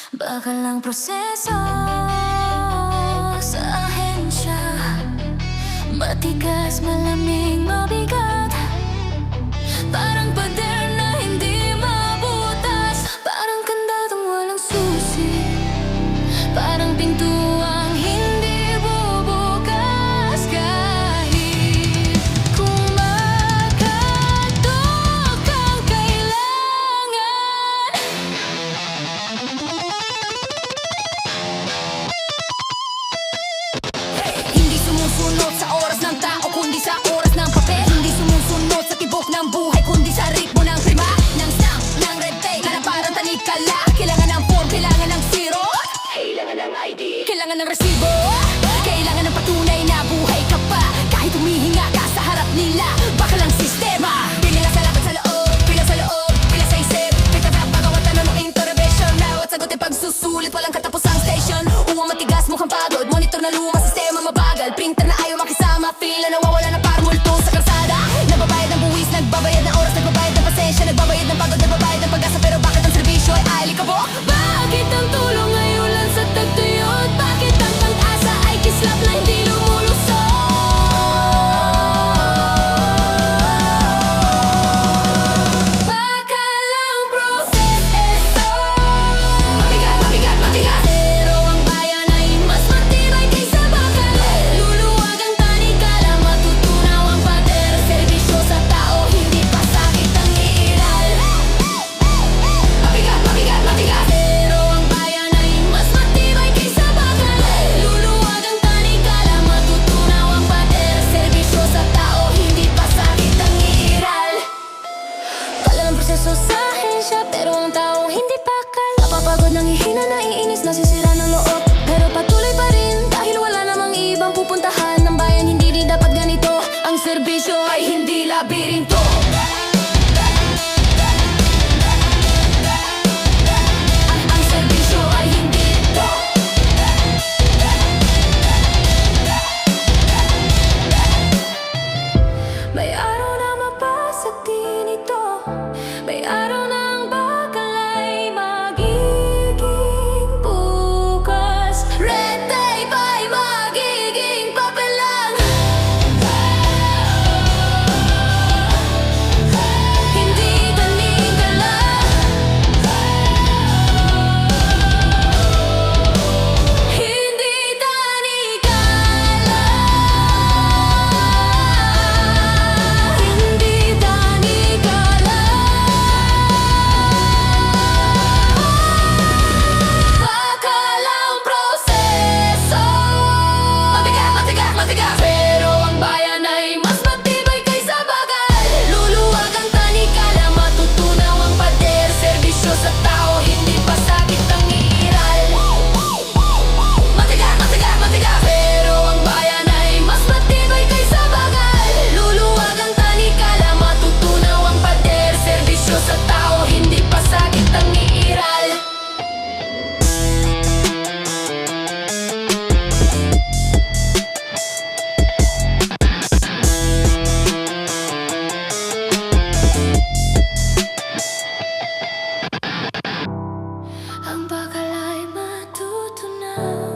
Bakal ang proseso sa ahensya, matigas, malamig, mabigat. Parang pader na hindi mabutas, parang kandadong walang susi, parang pintuang hindi bubukas. Kahit kumakatok ang kailangan, hindi sumusunod sa oras ng tao, kundi sa oras ng papel. Hindi sumusunod sa tibok ng buhay, kundi sa ritmo ng rima, ng stamp, ng red tape, na parang tanikala. Kailangan ng form, kailangan ng zero, kailangan ng ID, kailangan ng resibo, kailangan ng patunay na buhay ka pa. Kahit humihinga ka sa harap nila, baka lang sistema. Pili lang sa lakad sa loob, pila sa loob, pila sa isip. Pagkatap, bagawa tanong ng intervention. Bawat sagot ay pagsusulit, walang katapusang station. Uwang matigas, mukhang pagod, monitor na luma, sistema mabagal. Printer na ayaw makisama, feel na nawawala na parang multo sa kalsada. Nagbabayad ng buwis, nagbabayad ng oras, nagbabayad ng pasensya, nagbabayad ng pagod, nagbabayad ng pag-asa. Pero bakit ang serbisyo ay alikabok? Bakit ang tulong ay ulan sa tagtuyot? Bakit ang pag-asa ay kislap na hindi lumulusot? Bakal ang proseso, mabigat, mabigat, matigas. Pero ang bayan ay mas matibay kaysa bakal. Luluwag ang tanikala, matutunaw ang pader. Serbisyo sa tao, hindi pa sakit ang iiral. Mabigat, mabigat, matigas. Pero ang bayan ay mas matibay kaysa bakal. Luluwag ang tanikala, matutunaw ang pader. Serbisyo sa tao, hindi pa sakit ang iiral. Kala ng proseso sa ahensya, pero ang tao hindi pakal. Napapagod, nanghihina, naiinis, nasisira ng loob. Pero patuloy pa rin, dahil wala namang ibang pupuntahan. Ng bayan hindi di dapat ganito, ang serbisyo ay hindi labirinto. Ang serbisyo ay hindi ito. May araw na mapasag din ito. May araw na ang bakal ay magiging bukas. Red tape ay magiging papel lang. Hindi tanikala. Hindi tanikala. Hindi tanikala. Bakal ang proseso, mabigat, matigas, matigas. Pero ang bayan ay mas matibay kaysa bakal. Luluwag ang tanikala, matutunaw ang pader. Serbisyo sa tao, hindi pa sakit ang iiral. Matigas, matigas, matigas. Pero ang bayan ay mas matibay kaysa bakal. Luluwag ang tanikala, matutunaw ang pader. Serbisyo sa tao, hindi pa sakit ang iiral. Ang bakal ay matutunaw.